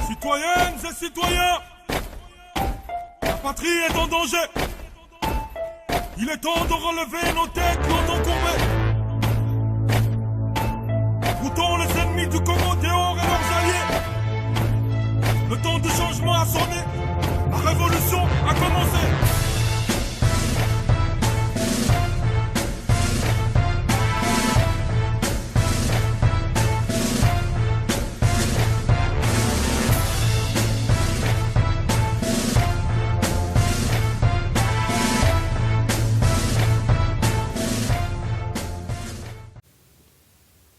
Citoyennes et citoyens, la patrie est en danger. Il est temps de relever nos têtes longtemps courbées. Écoutons les ennemis du Congo dehors et leurs alliés. Le temps du changement a sonné. La révolution a commencé.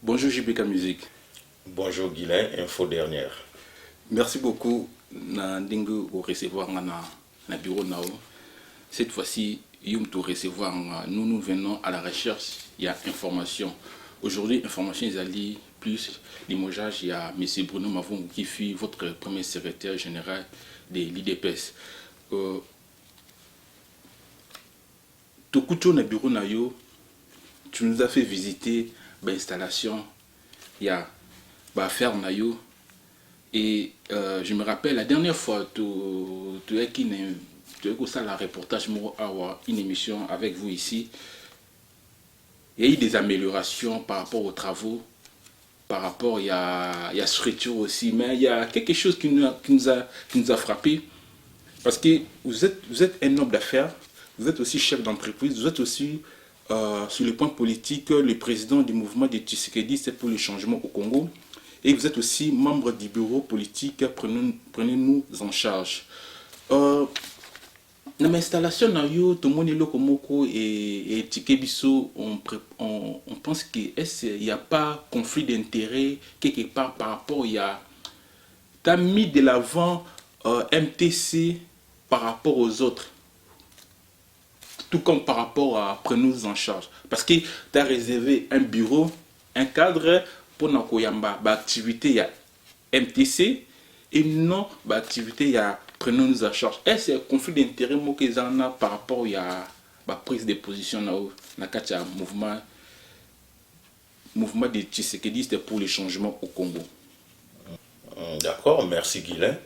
Bonjour JBK Musique. Bonjour Guilain, info dernière. Merci beaucoup Nandingu au recevoir na bureau nao. Cette fois-ci, to recevoir nous venons à la recherche, il y a information. Aujourd'hui, information Isali plus limogeage, il y a M. Bruno Mavon qui fut votre premier secrétaire général de l'IDPS. Tokuto na bureau nayo, tu nous as fait visiter l'installation, il y a faire nayo. Et je me rappelle la dernière fois tu as ça la reportage une émission avec vous ici. Il y a eu des améliorations par rapport aux travaux, par rapport il y a structure aussi, mais il y a quelque chose qui nous a frappé parce que vous êtes un homme d'affaires, vous êtes aussi chef d'entreprise, vous êtes aussi sur le point politique, le président du mouvement de Tshisekedi, c'est pour le changement au Congo. Et vous êtes aussi membre du bureau politique, prenez-nous en charge. Dans l'installation, tout le monde est lokomoko et Tikebiso, on pense qu'il n'y a pas conflit d'intérêt quelque part par rapport, il y a... Tu as mis de l'avant MTC par rapport aux autres. Tout comme par rapport à prenez-nous en charge. Parce que tu as réservé un bureau, un cadre pour Nakoyamba, l'activité il y a MTC et non l'activité il y a prenez-nous en charge. Est-ce un conflit d'intérêt par rapport à la prise de position dans le mouvement de Tshisekedi pour le changement au Congo? D'accord, merci Guilain.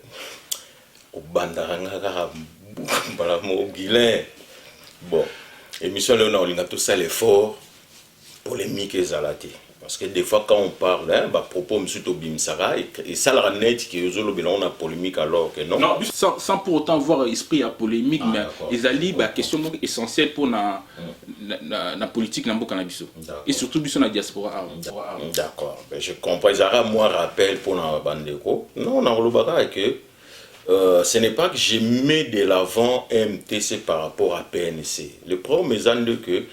Au Bandaranga, Guilain. Bon, émission là, on a tout ça l'effort polémique et zalaté. Parce que des fois, quand on parle, à propos de M. Bimsara, et ça la net qui est on a polémique alors que non. Non, sans pour autant voir l'esprit à polémique, mais ils allaient la question essentielle pour la politique dans le Canabiso. Et surtout dans la diaspora. D'accord, je comprends. Ils auront moi rappel pour la Bandeko. Non, on a le que ce n'est pas que je mets de l'avant MTC par rapport à PNC. Le problème est que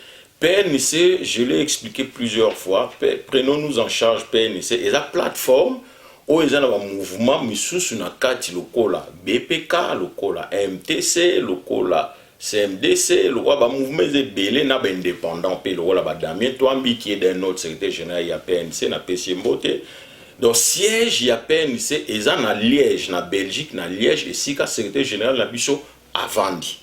PNC, je l'ai expliqué plusieurs fois, prenons-nous en charge PNC, et la plateforme où ils ont un mouvement, mais sous une carte locale, BPK locale, MTC locale, CMDC, le mouvement est belé, n'a pas indépendant, le roi Damien, toi, qui est d'un autre secrétaire général, il y a PNC, n'a PC Mbote. Donc, siège, il y a PNC, ils ont à Liège, na Belgique, na Liège, et si le secrétaire général, la Bisso, a vendu.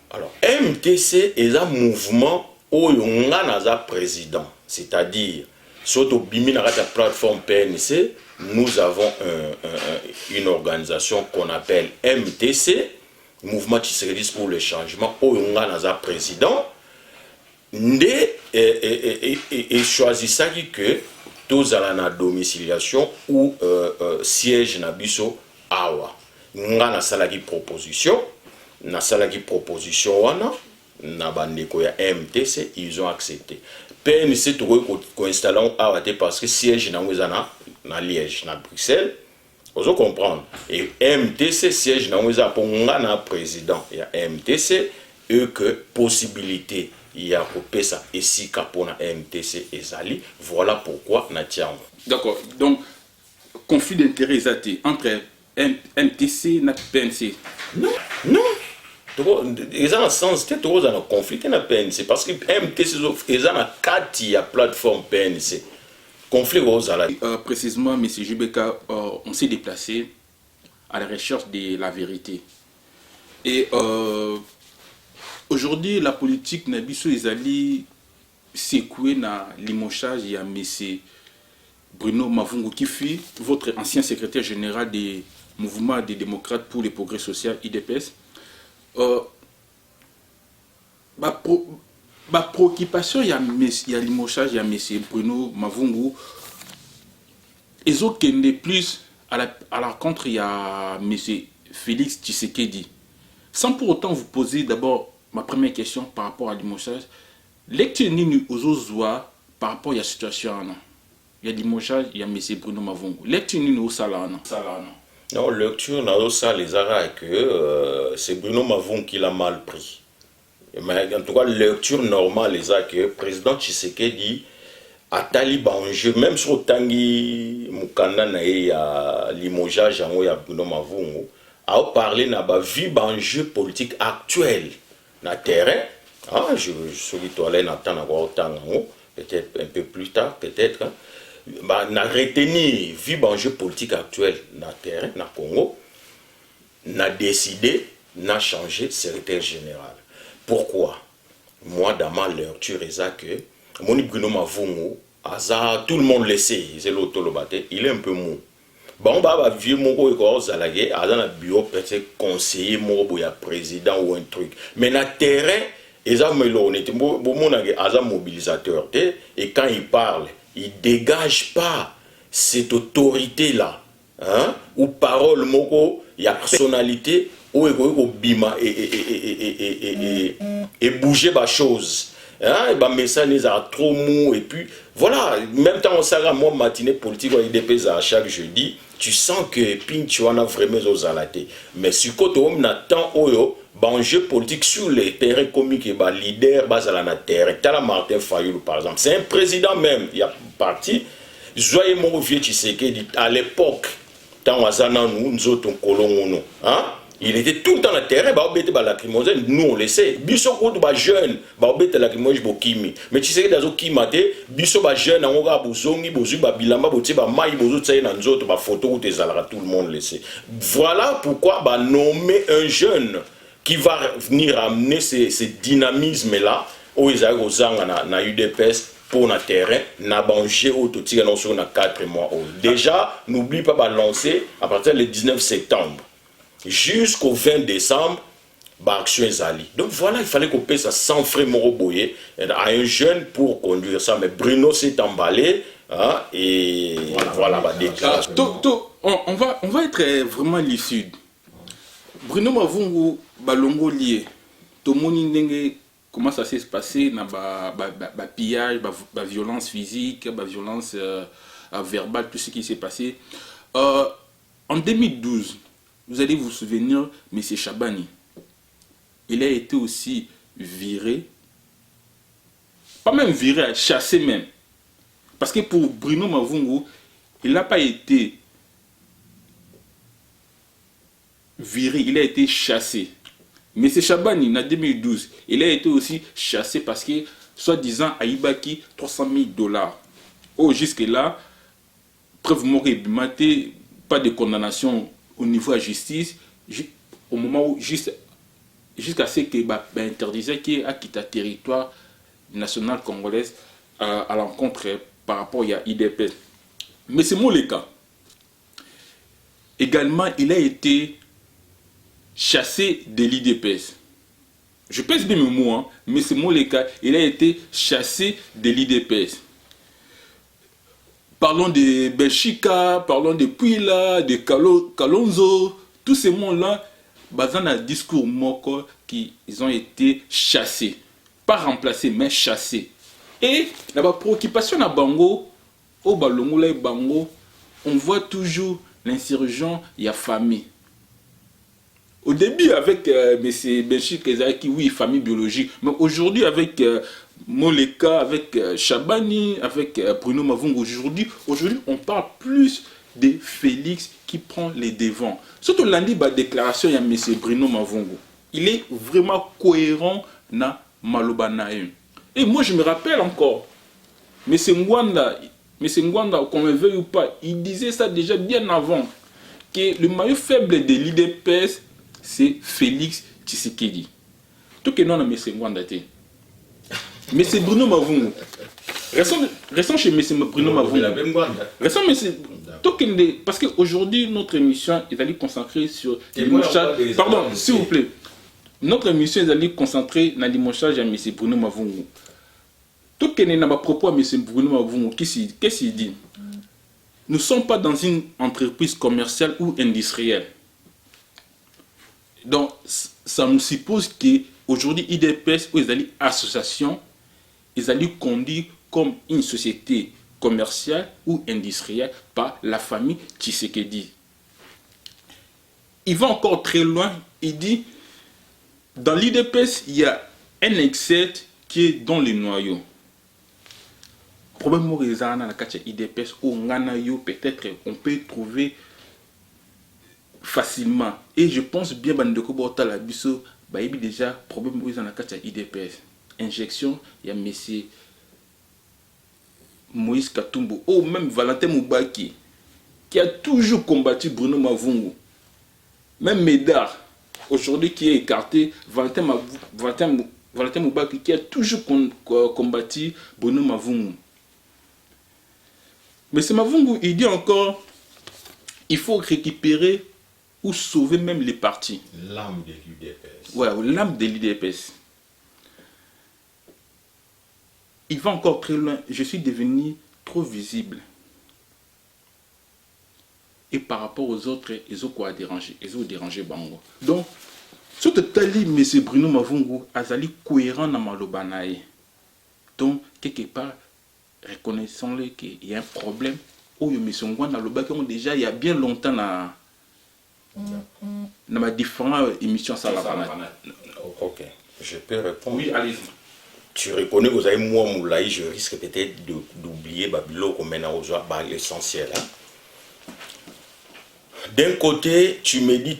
Alors, MTC est un mouvement où on a un président, c'est-à-dire, surtout la plateforme PNC, nous avons une organisation qu'on appelle MTC, Mouvement Tshisekedi pour le changement, où on a un président, et choisit que tous à la domiciliation ou siège na biso awa. On a une proposition. Na salaki proposition wana na bandeko ya MTC ils ont accepté. PNC to installons awate parce que siège na ngweza na Liège na Bruxelles. Vous comprendre. Et MTC siège na ngweza pour ngana président ya MTC et que possibilité il y a coupé ça et si pour MTC ezali voilà pourquoi na tiango. D'accord. Donc conflit d'intérêt entre MTC et PNC. Non, non. Ils ont un sens, c'est trop dans le conflit dans PNC parce que MTC ils ont un cadre plateforme PNC. Conflit aux alliés. Précisément, M. Jubeka, on s'est déplacé à la recherche de la vérité. Et aujourd'hui, la politique n'a biso ezali secoué na limochage ya M. Bruno Mavungu, qui fut votre ancien secrétaire général des mouvements des démocrates pour le progrès social, IDPS. Ma préoccupation, il y a limogeage, il y a M. Bruno Mavungu. Ils ont qu'un plus à la rencontre, il y a M. Félix Tshisekedi. Sans pour autant vous poser d'abord ma première question par rapport à limogeage. Lecture ni aux autres par rapport à la situation. Il y a limogeage, il y a M. Bruno Mavungu. Lecture ni aux salons. Non, lecture dans ça les arrêts que c'est Bruno Mavungu qui l'a mal pris. Mais en tout cas, lecture normale les a que le président Tshisekedi a taliban enjeu même sur Tanguy Mukanda na ya limogeage en ya Bruno Mavungu a parlé na ba vie enjeu politique actuel na terrain. Ah, je suis allé n'attendre encore peut-être un peu plus tard, peut-être. Bah, n'a retenu vie enjeu politique actuel na terrain, na Congo, n'a décidé, n'a changé secrétaire général. Pourquoi? Moi, dans ma lecture, que Moni Bruno Mavungu, tout le monde le sait, il est un peu mou. Bon, bah, vieux mon gars, Zalagé, un bureau peut-être conseiller, mon président ou un truc. Mais dans le terrain, ils ont un mobilisateur. Et quand il parle, il ne dégage pas cette autorité-là. Hein? Ou parole, il y a personnalité. Bima et bouger ma chose. Hein? Et ben message les a trop mou et puis voilà, même temps on s'arrête moi matinée politique on IDPS à chaque jeudi, tu sens que pinch on a vraiment aux alatés. Mais sur côté on attend oyo enjeu politique sur les terrains comiques et bah leader bas à la terre. Tala Martin Fayulu par exemple, c'est un président même, il y a parti Joyeux mon vieux Tshisekedi à l'époque tant wazana nous autres colons hein. Il était tout le temps dans le terrain, nous on le sait. Biso koto ba jeune, ba obete la kimoj bokimi. Mais tu sais que dans kimate, biso ba jeune on ga bozongi, bozu ba bilamba, botie ba mai bozu tsaye na nzoto ba photo ou tezalaka tout le monde le sait. Voilà pourquoi ba nommer un jeune qui va venir amener ce dynamisme là au Isaïe Ozanga na UDPS pour le terrain, na bangé au tout na 4 mois. Déjà, n'oublie pas de lancer à partir du 19 septembre. Jusqu'au 20 décembre, action Zali. Donc voilà, il fallait qu'on paye ça sans frais Moroboye à un jeune pour conduire ça. Mais Bruno s'est emballé hein, et voilà, on va être vraiment lucide. Bruno Mavungu, Balongo lié. Comment ça s'est passé dans le pillage, la violence physique, la violence verbale, tout ce qui s'est passé. En 2012, vous allez vous souvenir, M. Chabani, il a été aussi viré, pas même viré, chassé même. Parce que pour Bruno Mavungu, il n'a pas été viré, il a été chassé. M. Chabani, en 2012, il a été aussi chassé parce que, soi-disant, à Ibaki, $300,000. Oh, jusque-là, preuve morale, pas de condamnation au niveau de la justice, au moment où, jusqu'à ce qu'il interdisait qu'il a quitté le territoire national congolais à l'encontre par rapport à l'IDPS. Mais c'est mon le cas. Également, il a été chassé de l'IDPS. Je pèse bien mes mots, hein, mais c'est mon le cas. Il a été chassé de l'IDPS. Parlons de Belchika, parlons de Puila, de Kalonzo, tous ces mondes-là, basant dans le discours moko, qu'ils ont été chassés. Pas remplacés, mais chassés. Et la préoccupation à Bango, au Balongola et Bango, on voit toujours l'insurgent, il y a famille. Au début, avec M. Belchika, oui, famille biologique. Mais aujourd'hui, avec Moleka, avec Chabani, avec Bruno Mavungu, aujourd'hui, on parle plus de Félix qui prend les devants. Surtout lundi, la déclaration, il y a M. Bruno Mavungu. Il est vraiment cohérent dans Maloba Naïm. Et moi, je me rappelle encore, M. Ngwanda, qu'on le veuille ou pas, il disait ça déjà bien avant, que le maillot faible de l'IDPS, c'est Félix Tshisekedi. Tout que non, M. Ngwanda. Mais c'est Bruno Mavungu. Restons chez M. Bruno Mavungu. Restons, parce qu'aujourd'hui, notre émission est allée concentrer sur l'imochage. Pardon, s'il vous plaît. Notre émission est allée concentrer sur l'imochage de M. Bruno Mavungu. Tout ce qui est à propos de M. Bruno Mavungu, qu'est-ce qu'il dit? Nous ne sommes pas dans une entreprise commerciale ou industrielle. Donc, ça nous suppose qu'aujourd'hui, IDPS, ou les associations, ils allaient conduire comme une société commerciale ou industrielle par la famille Tshisekedi. Il va encore très loin, il dit, dans l'IDPS, il y a un excès qui est dans les noyaux. Problème dans la IDPS, peut-être on peut trouver facilement. Et je pense bien que déjà problème dans la IDPS. Injection, il y a M. Moïse Katumbo, ou même Valentin Moubaki, qui a toujours combattu Bruno Mavungu. Même Médard, aujourd'hui qui est écarté, Valentin Moubaki, qui a toujours combattu Bruno Mavungu. Mais ce Mavungu, il dit encore, il faut récupérer ou sauver même les partis. L'âme de l'UDPS. Ouais, l'âme de l'UDPS. Il va encore très loin. Je suis devenu trop visible. Et par rapport aux autres, ils ont quoi déranger. Ils ont dérangé Bango. Donc, ce que tu as dit, M. Bruno Mavungu, azali cohérent dans Malobanae. Donc, quelque part, reconnaissons-le qu'il y a un problème. Oh, M. Ngwan dans le bac, déjà, il y a bien longtemps dans ma différentes émissions. Ok, je peux répondre. Oui, allez-y. Tu reconnais que vous avez moi, Moulaï, je risque peut-être d'oublier Babylone comme maintenant l'essentiel. Hein? D'un côté, tu me dis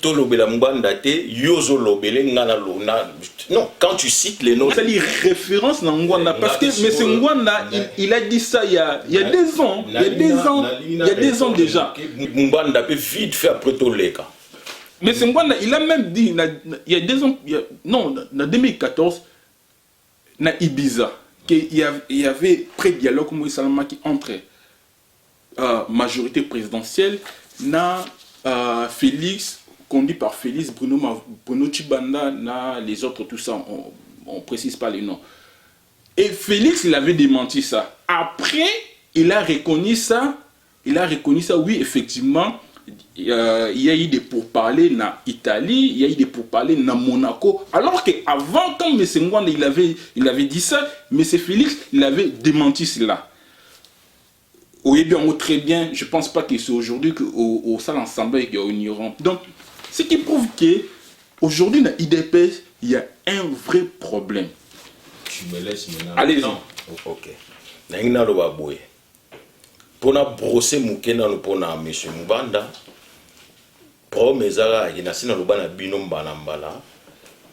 non, quand tu cites les noms. C'est une référence dans Ngwanda parce que M. Ngwanda, il a dit ça il y a 2 ans. Il y a 2 ans déjà. Ngwanda peut vite fait après tout les cas. M. Ngwanda, il a même dit, il y a 2 ans, non, en 2014, na Ibiza, qu'il y avait pré-dialogue entre majorité présidentielle, na Félix, conduit par Félix, Bruno Tshibanda, na les autres, tout ça, on ne précise pas les noms. Et Félix, il avait démenti ça. Après, il a reconnu ça, oui, effectivement, il y a eu des pourparlers en Italie, il y a eu des pourparlers en Monaco. Alors qu'avant, quand M. Ngwanda il avait dit ça, M. Félix, il avait démenti cela. Oui, bien, très bien, je ne pense pas que c'est aujourd'hui qu'au sein ensemble qu'il y a ignorant. Donc, ce qui prouve qu'aujourd'hui, dans l'IDPS, il y a un vrai problème. Tu me laisses maintenant. Allez-y. Ok. Pour brosser Moukena, pour M. Mbanda, pour Mezara, il y a un binom banambala.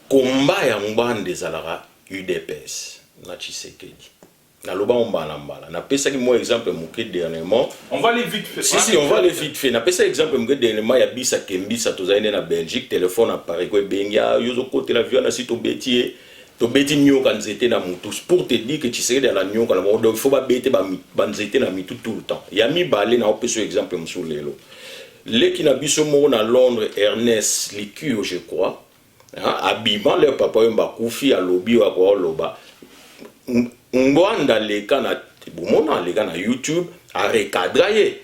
Combat ya Mbanda Zalara UDPS. Na Tshisekedi. Na loba banambala. Na pesa ki moi exemple Mouké dernièrement. On va aller vite fait. Si, on va aller vite fait. Na pesa exemple Mouké dernièrement, il y a Bisa Kembisa, tozaine na Belgique, téléphone appareil, quoi, benga, yozo kote la viande, si to bétier. To beti nyoka nzete na mutu pour te dire que tu serais dans la nyoka donc il faut pas bêter ba nzete na mitu tout le temps. Ya mi balé na opé exemple msulelo. Les qui na biso mo na Londres Ernest Licu je crois. Hein abima le papa yomba kufi a lobby wa ko loba. Ngwanda le kana bomona le kana YouTube a recadrer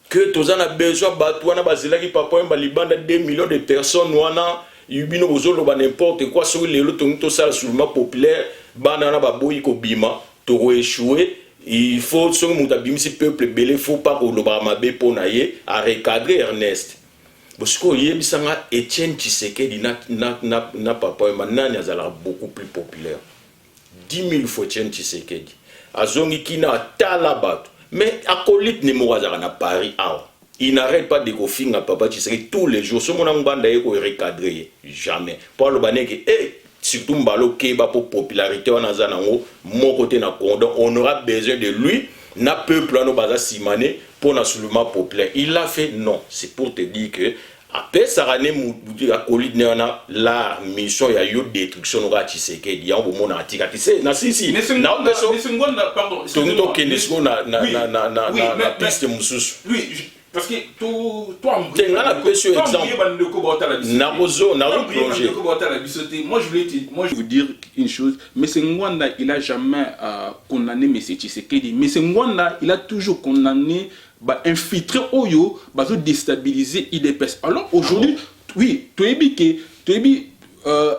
que tozana besoin batwana bazilaki papa yomba libanda 2 millions de personnes wana Yubino bozolo ba n'importe quoi sur les lotos to ça souvent populaire banana baboyi ko bima to échouer il faut sur mutabimisi peuple belé faut pas ko loba mabe ponaye à recadrer Ernest parce que yebisanga Etienne Tshisekedi na papa manani azala beaucoup plus populaire 10 000 fois Etienne Tshisekedi azongi kina talabat mais acolyte ne moazara na Paris ah il n'arrête pas de confier papa Tshisekedi tous les jours. Ce mon ambanda est recadré jamais. Pour le banek surtout mbalo keba pour popularité on a zanango mon côté na condom on aura besoin de lui na peuple no baza simane pour na seulement populaire. Il l'a fait non, c'est pour te dire que Après, ça a été la mission, il y a eu destruction de Tshisekedi. Il y a eu un article. Tu sais, si, si. Mais c'est pardon. Oui, parce que toi, moi je veux dire une chose, mais c'est Ngwanda, il a jamais condamné M. Tshisekedi, mais c'est Ngwanda, il a toujours condamné infiltrer Oyo, déstabiliser IDPS. Alors aujourd'hui, oui, tu as dit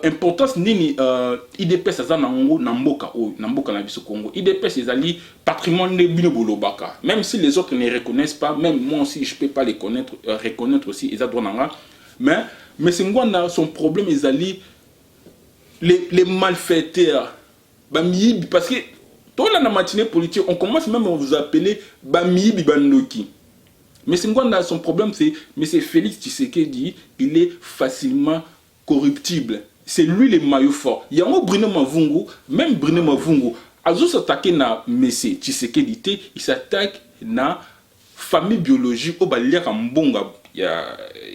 importance nini IDPS aza nango namboka na biso Congo. IDPS ezali patrimoine de bino bolobaka. Même si les autres ne reconnaissent pas, même moi aussi je peux pas les reconnaître aussi eza droit nanga. Mais c'est Ngwanda, son problème ezali les malfaiteurs. Parce que dans la matinée politique, on commence même à vous appeler Bamibi Bandoki. Mais c'est Ngwanda, son problème c'est M. Félix Tshisekedi, il est facilement corruptible. C'est lui le maillot fort. Il y a un Bruno Mavungu, même Bruno Mavungu, Azo s'attaquer na M. Tshisekedi, il s'attaque na famille biologique au Balia Kambonga. Il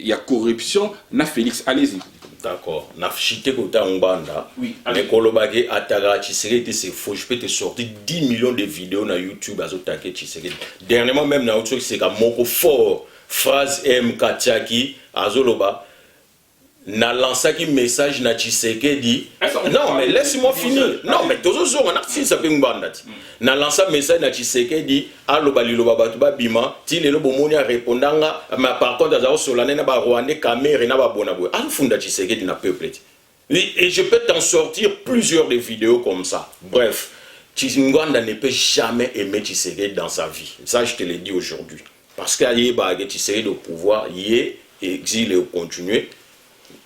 y a corruption na Félix. Allez-y. D'accord. Na chité kota Mbanda. Oui. Mais Kolobage Ataga Tshisekedi, c'est faux. Je peux te sortir 10 millions de vidéos na YouTube Azo Take Tshisekedi. Dernièrement même na YouTube c'est comme moko fort phrase M Katiaki Azo Loba. Na lancé un message na Tshisekedi. Non, mais laisse-moi finir. Non, mais tous on a si ça peut m'banda. Na lancé un message na Tshisekedi, allo baliloba batuba bima, ti lelo bomoni a répondanga, mais par contre azao solane na ba Rwandais Cameroun na ba bonaboy. Allo funda Tshisekedi na peuple. Et je peux t'en sortir plusieurs de vidéos comme ça. Bref, Tshisekedi ne peut jamais aimer Tshisekedi dans sa vie. Ça je te le dis aujourd'hui. Parce qu'il y a Tshisekedi au pouvoir, il est exilé ou continuer.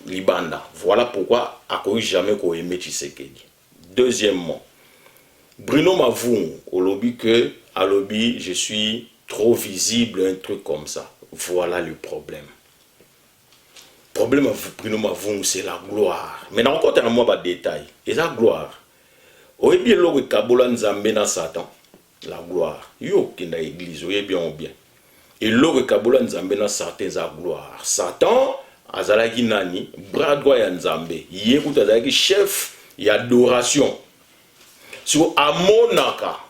Libanda. Voilà pourquoi Akoui jamais qu'on aimé Tshisekedi. Deuxièmement, Bruno Mavungu au lobby que à lobby je suis trop visible, un truc comme ça. Voilà le problème. Le problème avec Bruno Mavungu c'est la gloire. Maintenant encore un moi de détail. Et la gloire. Au bien le Kabola Nzambe na Satan. La gloire. Yo qui na église, oui bien ou bien. Et le Kabola Nzambe na Satan la gloire. Satan azalaki nani bras droit ya Nzambe yekuta azalaki chef ya adoration so amonaka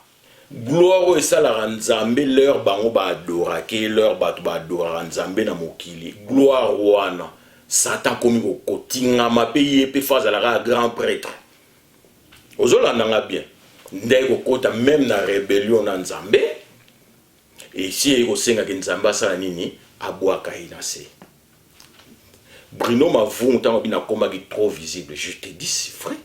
gloire esalaka Nzambe leur bango ba adorake leur bato ba adoraka Nzambe na mokili gloire wana Satan komi kotingama pe ye pe fazalaka grand prêtre ozolanda bien ndai kokota même na rébellion na Nzambe et si ekosenga ke Nzambe asala nini abwaka inase. Bruno Mavungu est trop visible. Je te dis, c'est vrai.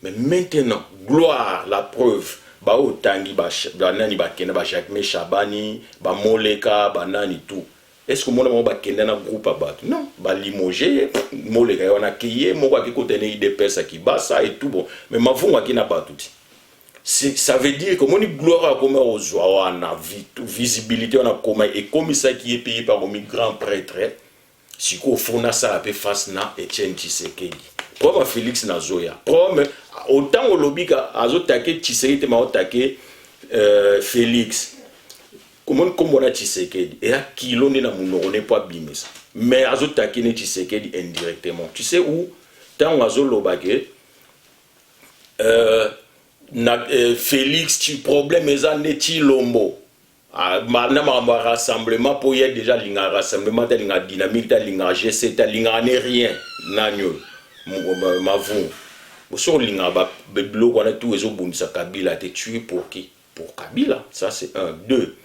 Mais maintenant, gloire, la preuve. Ba otangi ba nani ba kenda ba Jacques Chabani, ba Moleka, ba nani tout. Est-ce que mon ba kenda na groupe abat? Non, ba limogé, Moleka on a kié, mo ba ki kotene IDPS qui basa et tout bon. Mais Mavungu qui n'a pas tout. Ça veut dire que mon gloire a comme aux on a visibilité on a comme et comme ça qui est payé par un grand prêtre. Si on fait ça, on face na Etienne Tshisekedi. Comme Félix Nazoya. Comme autant au lobby azo taqué Tshisekedi ma taqué Félix. Comment on a Tshisekedi et à qui l'on est na mon n'est pas bimé ça. Mais azo taqué Tshisekedi indirectement. Tu sais où tant azo lobake Félix tu problème ezan neti lombo. Maintenant, rassemblement pour y être déjà un rassemblement, un dynamique, un GC, un rien. Nanyo, Mavungu. Sur l'inga, Beblo, on a tous les autres, Kabila, t'es tué pour qui? Pour Kabila. Ça, c'est un. Deux.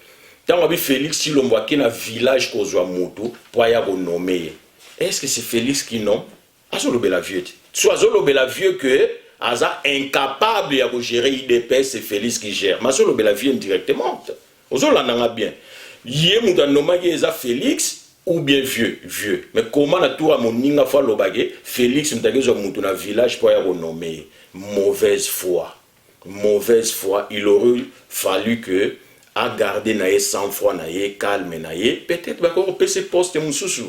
Tant on a vu Félix, si l'on voit qu'il y a un village qu'on a moto, pour y avoir nommé. Est-ce que c'est Félix qui nomme? Azolo la vieux. Soit Azolo la vieux que. Aza incapable de gérer IDPS, c'est Félix qui gère. Mais Azolo la vieux indirectement. Ozolanda bien. Yé moutanoma yeza Félix ou bien vieux. Mais comment la tour à mon ninga fa lobagé Félix mtagezo mutuna village pour y renommer. Mauvaise foi. Mauvaise foi. Il aurait fallu que à garder naé sans foi naé calme naé peut-être va qu'on peut se poste mususu.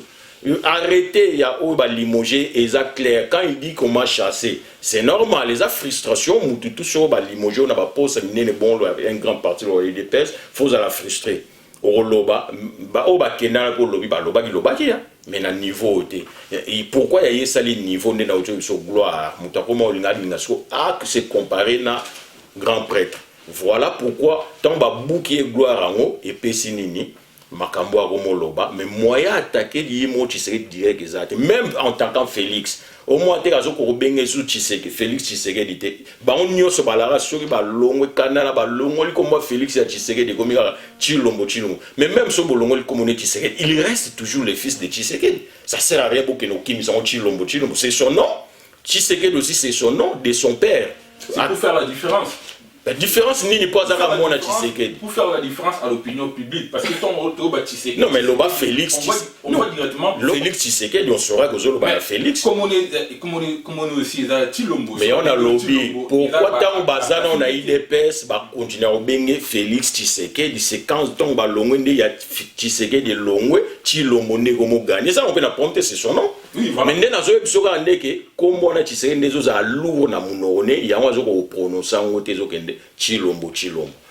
Arrêtez, il y a Oba limogé et ça clair. Quand il dit qu'on m'a chassé, c'est normal. Les frustrations, tout sur Oba limogé, on n'a pas posé bon un grand parti de l'IDPS, faut la frustrer. oloba ba o ba kenda ko lobi ba loba ki loba ki mais na niveau te et pourquoi il y a ça les niveaux de na auto so gloire mutakoma olinga linga so que c'est comparé na grand prêtre. Voilà pourquoi tant ba bouki gloire en et pesinini makambo a romoloba mais moyen attaquer li mo Tshisekedi direct exact même en tant que Félix au moins te kazo ko benge sou Tshisekedi Félix Tshisekedi te ba on nyoso balara soki ba longwe kanala ba longwe li comme Félix ya Tshisekedi comme Chilombo mais même so bolongo li comme Tshisekedi il reste toujours le fils de Tshisekedi ça sert à rien pour que nos kimi sont Chilombo c'est son nom Tshisekedi aussi c'est son nom de son père c'est pour faire la différence. La différence n'est pas à moi Tshisekedi. Pour faire la différence à l'opinion publique, parce que ton auto Tshisekedi. Non mais l'oba Félix. On voit directement. Félix Tshisekedi, on saura que l'oba Félix. Comme on est aussi Chilombo. Mais on a lobby. Pourquoi tant bazana on a IDPS va continuer à bengue Félix Tshisekedi. C'est quand ton balongwe il y a Tshisekedi longwe Chilombo negomo gagné. Ça on peut la prendre c'est son nom. Oui, voilà. Mais dans ce cas ndeke comme on a Tshisekedi des a lourd na munone il y a un ko prononcer en tezo kende Chilombo.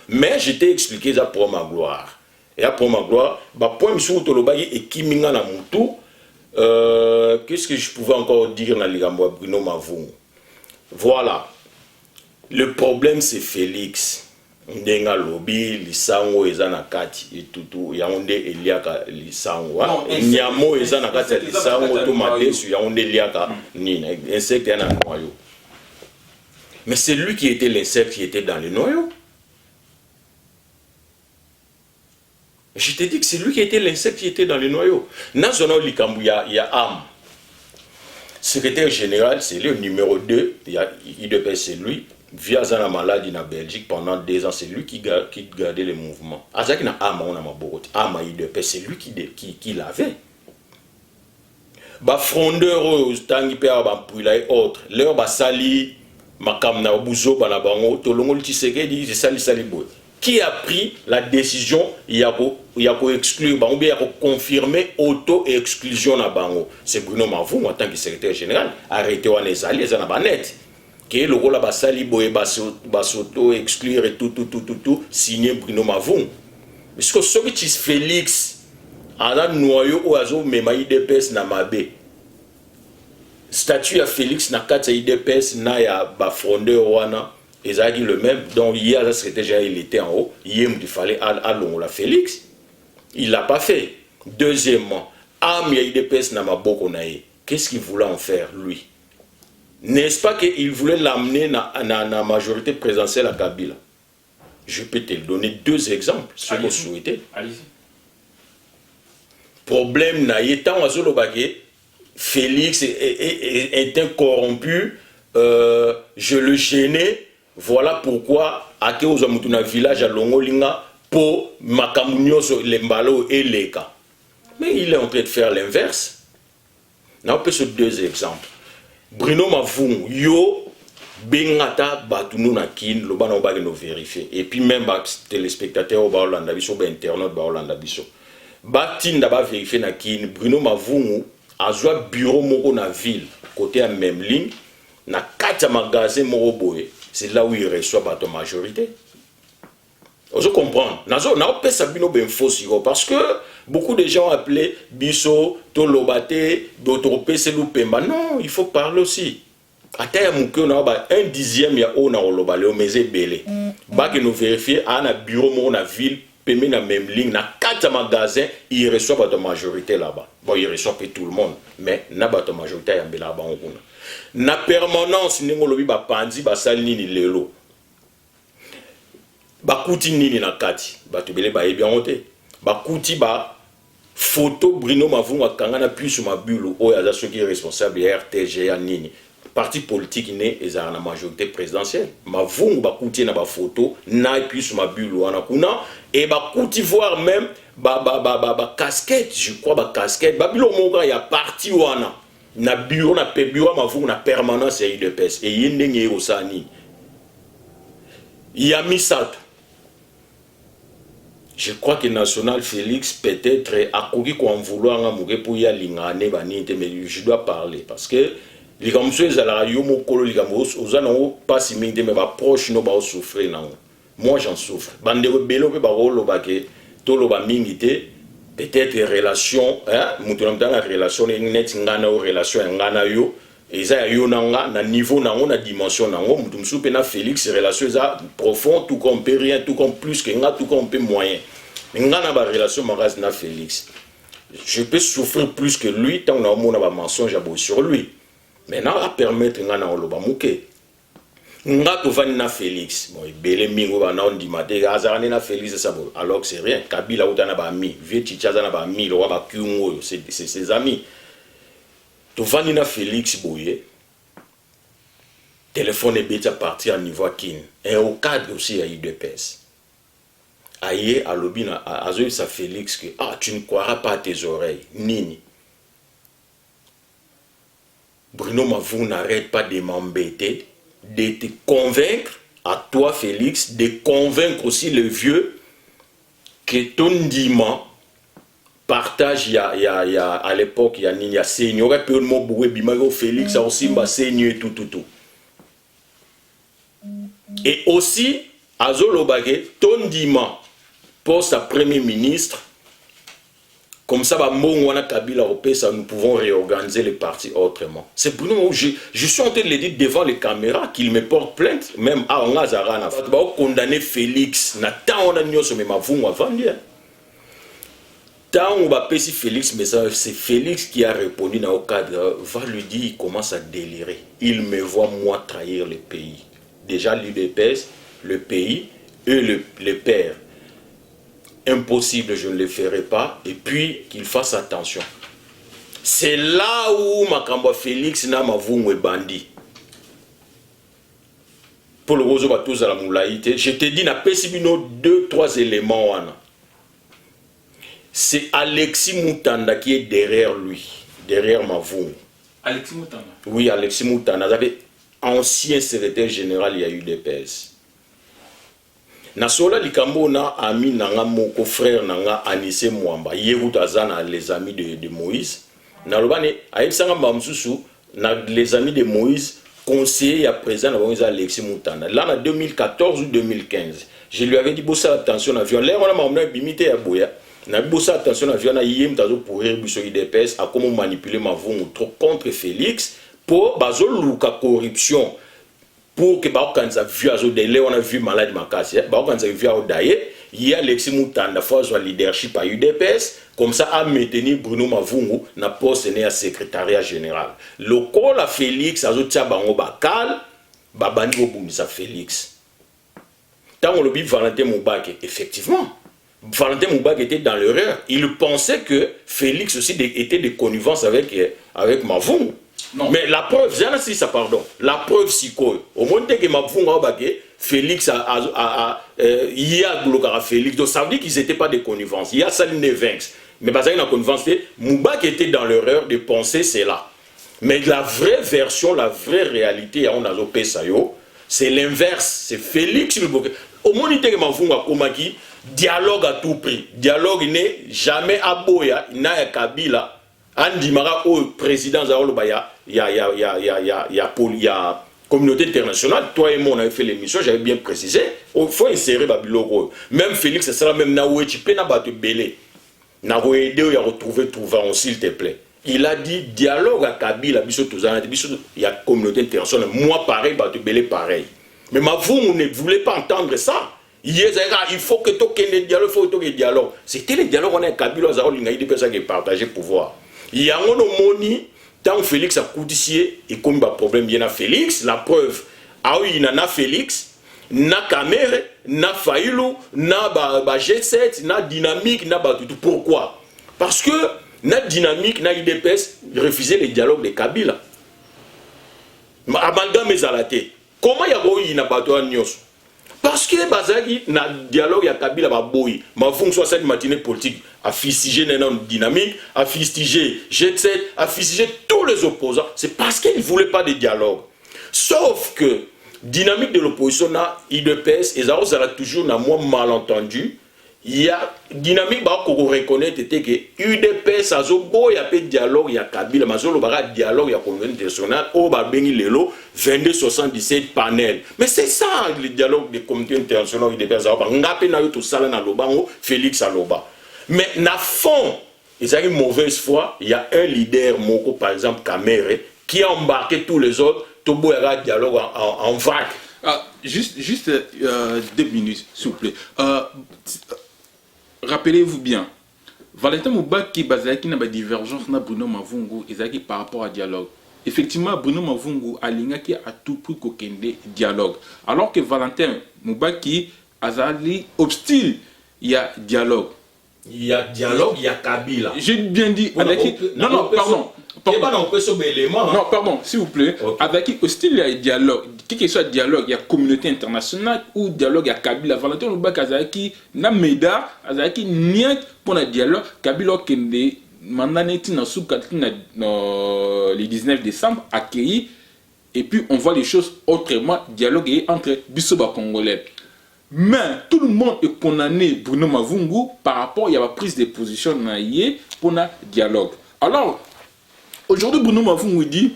Mais je t'ai expliqué ça pour ma gloire. Et pour ma gloire, bah point sur tolobagi et kiminga na mutu. Qu'est-ce que je pouvais encore dire dans ligambo Bruno Mavungu? Voilà. Le problème c'est Félix. Ndenga lobi lisango ezana kati etutu yaonde eliaka lisango nyamo ezana kati lisango to madesu yaonde eliaka nina insecte yana noyau. Mais c'est lui qui était l'insecte qui était dans le noyau. Je te dis que c'est lui qui était l'insecte qui était dans le noyau. Dans son nom, il y a Am. Secrétaire général, c'est le numéro 2. Il y a IDPS, c'est lui. Via la maladie en Belgique pendant 2 ans, c'est lui qui gardait les mouvements. Azaki na Am, on a ma botte. Am IDPS, c'est lui qui l'avait. Ba frondeur, tangi pe ba pula et autres. Leur ba sali makamna buzo bana bango tolongo Tshisekedi c'est sali boy. Qui a pris la décision il y a exclure bango bien confirmer auto-exclusion na bango. C'est Bruno Mavungu en tant que secrétaire général arrêté wana ezali ezana banet. Que le rôle ba sali boy basoto exclure et tout signé Bruno Mavungu. Parce que ce Félix a noyau au azo mema IDPS na mabe. Statut à Félix na kati IDPS na ya ba frondeur wana ezaki le même donc hier la secrétaire général il était en haut hier il fallait allons la Félix il l'a pas fait. Deuxièmement am ya IDPS na maboko na ye qu'est-ce qu'il voulait en faire lui? N'est-ce pas qu'il voulait l'amener na majorité présidentielle à Kabila? Je peux te donner 2 exemples si vous souhaitez. Allez-y. Problème na yetan azolo bagé Félix est un corrompu, je le gênais, voilà pourquoi à Keozamutuna village à Longolinga pour Makamunyoso Lembalo et Leka. Mais il est en train de faire l'inverse. On peut sur 2 exemples. Bruno Mavungu, yo bengata batunou na kin lo bana ba no vérifier et puis même ba téléspectateurs ba Hollanda biso ba internaute ba Hollanda biso. Ba tinda ba vérifier na kin Bruno Mavungu azwa bureau moko na ville côté à même ligne na 4 magasins moko boye c'est là où il reçoit bato majorité. Vous comprenez? Nazo na opesa bino ben faux parce que beaucoup de gens appelaient biso tolobate d'autres pese lupemba. Non, il faut parler aussi. Ataya muke na ba 1/10 ya ona olobale o meze belé. Ba que nous vérifier ana bureau moko na ville peme na même ligne na 4 magasins il reçoit bato majorité là-bas. Bon, il reçoit pas tout le monde mais na bato majorité ya mbela ba ngona. Na permanence ngolobi ba panzi ba sali ni lelo. Bakuti nini na kati bato bele ba yebi angote bakuti ba photo Bruno Mavungu akanga na puce mabulu oyo aza soki responsable ya RTG ya nini parti politique ne ezala na majorité présidentielle Mavungu bakuti na ba photo na puce mabulu wana kuna et bakuti voir même ba casquette je crois ba casquette ba bilo monga ya parti wana na bureau na bureau Mavungu na permanence ya IDPS et yendenge osani ya misato. Je crois que National Félix peut-être a couru qu'on vouloir pour y aller mais je dois parler parce que les comme ceux à la radio mokolo les comme aux anons pas si mais va proche no ba souffrir non moi j'en souffre bande rebello pe ba rolo ba que toloba mingi te peut-être relation hein mutu na relation net ngana o relation ngana yo eza yo nanga na niveau nango na dimension nango mutu msupe na Félix relation eza profond tout comme peut rien tout comme plus que nga tout comme peut moyen ngana ba relation maraz na Félix je peux souffrir plus que lui tant na mona ba mensonge abo sur lui maintenant à permettre ngana oloba muke nga tovani na Félix bon ebele mingo ba na ondima te azarane na Félix ça bon alors que c'est rien Kabila utana ba ami vie chichaza na ba ami lo ba kyungo c'est ses amis tovani na Félix boye téléphone est bien parti à niveau kin et au cadre aussi à UDPS aye à lobina à sa Félix que ah tu ne croiras pas à tes oreilles nini Bruno Mavou n'arrête pas de m'embêter de te convaincre à toi Félix de convaincre aussi le vieux que ton diman partage il y a à l'époque il y a seigneur et puis le mot boué bimago Félix a aussi m'a seigneur tout et aussi azolo bagé ton diman poste à premier ministre comme ça wana Kabila ça nous pouvons réorganiser les partis autrement c'est pour nous je suis en train de le dire devant les caméras qu'il me porte plainte même à Ngazara na fait ba condamner Félix na tant on a nyoso mais mavungu avant bien tant on va payer Félix mais c'est Félix qui a répondu dans le cadre va lui dire il commence à délirer il me voit moi trahir le pays déjà l'UDPS le pays et le père impossible, je ne le ferai pas, et puis qu'il fasse attention. C'est là où Makamba Félix n'a mavungu bandi. Pour le roseau tous à la moulaïté, je te dis, na pesibino 2-3 éléments. C'est Alexis Moutanda qui est derrière lui, derrière Mavungu. Alexis Moutanda? Oui, Alexis Moutanda. Vous avez ancien secrétaire général, il y a eu des PS. Nasola likambo na ami nanga moko frère nanga Anissé Mwamba Yerutazana les amis de Moïse na lobane aïsanga mamsusu na les amis de Moïse conseiller à présent na Alexis Moutanda là en 2014 ou 2015 je lui avais dit bossa attention avion là on a mamna bimité ya boya na bossa attention avion na yem tazo pourrir biso IDPS à comment manipuler Mavungu trop contre Félix pour bazol luka corruption pour que quand ça vu à Zodele on a vu malade makasi quand ça vu à Odaye il y a Alexis Moutanda force leadership à UDPS comme ça à maintenir Bruno Mavungu na poste né à secrétariat général le col à Félix à Zotia bango bakal babandi obumisa Félix tant on le dit Valentin Moubake effectivement Valentin Moubake était dans l'erreur il pensait que Félix aussi était de connivence avec Mavungu. Non. Mais la preuve, c'est ça, pardon. La preuve, c'est quoi? Au moment que Félix il y a bloqué Félix, donc ça veut dire qu'ils n'étaient pas des connivences. Il y a Saline Nevinx. Mais parce qu'il y a une connivence, Moubak était dans l'erreur de penser cela. Mais la vraie version, la vraie réalité, on a zopé ça, c'est l'inverse. C'est Félix le bloqué. Au moment que Mavunga Komaki, dialogue à tout prix. Dialogue n'est jamais à Boya, il n'a Kabila. Andi Mara au président Zaolobaya, il y a communauté internationale, toi et moi on avait fait l'émission, j'avais bien précisé, il faut insérer Babiloro. Même Félix, c'est ça, même Naoué, tu peux pas te belé. Naoué, il a retrouvé Trouvant, s'il te plaît. Il a dit dialogue à Kabila, il y a communauté internationale, moi pareil, te belé pareil. Mais vous ne voulez pas entendre ça. Il faut que tu aies le dialogue, il faut que tu aies le dialogue. C'était le dialogue, on a Kabila, il dit que ça qui est partagé pouvoir. Il y a un moni tant Félix a coudicié et comme il y a problème il y a Félix la preuve ah oui il y a Félix na caméra na faïlou na G7 na dynamique na tout pourquoi parce que na dynamique na IDPS refusait le dialogue de Kabila abandon mes alaté comment il y a eu na bateau à Nyos parce que bazaki na dialogue ya Kabila ba boyi ma fonction cette matinée politique a fustigé une dynamique, a fustigé G7, a fustigé tous les opposants. C'est parce qu'ils ne voulaient pas de dialogue. Sauf que dynamique de l'opposition, IDPS, et ça a toujours moins malentendu. il y a dynamique ba ko reconnaître que UDPS azobo ya pe dialogue ya Kabila mazolo ba dialogue ya communauté internationale o ba bengi lelo 2277 panel. Mais c'est ça le dialogue de communauté internationale UDPS ba ngape na yo to sala na lobango Félix Aloba. Mais na fond, ils ont une mauvaise foi, il y a un leader moko par exemple Kamere qui a embarqué tous les autres tobo ya dialogue en vague. Juste 2 minutes, s'il vous plaît. Rappelez-vous bien, Valentin Moubaki Bazaki n'a pas divergence na Bruno Mavungu et par rapport à dialogue. Effectivement, Bruno Mavungu a l'ingaki à tout prix kokende dialogue. Alors que Valentin Moubaki Azali hostile, il y a dialogue. Il y a dialogue, il y a Kabila. J'ai bien dit. Non, pardon. Non, pardon, s'il vous plaît. Okay. Avec qui hostile, il y a dialogue. Quel que soit dialogue, il y a communauté internationale ou dialogue, il y a Kabila. Valentin Moubaki Azaki, Nameda, Azaki, Niak pour le dialogue. Kabila Kende, Mandaneti, le 19 décembre, accueilli. Et puis on voit les choses autrement. Dialogue entre Bissoba Congolais. Mais tout le monde est condamné Bruno Mavungu par rapport à la prise de position pour le dialogue. Alors, aujourd'hui, Bruno Mavungu dit,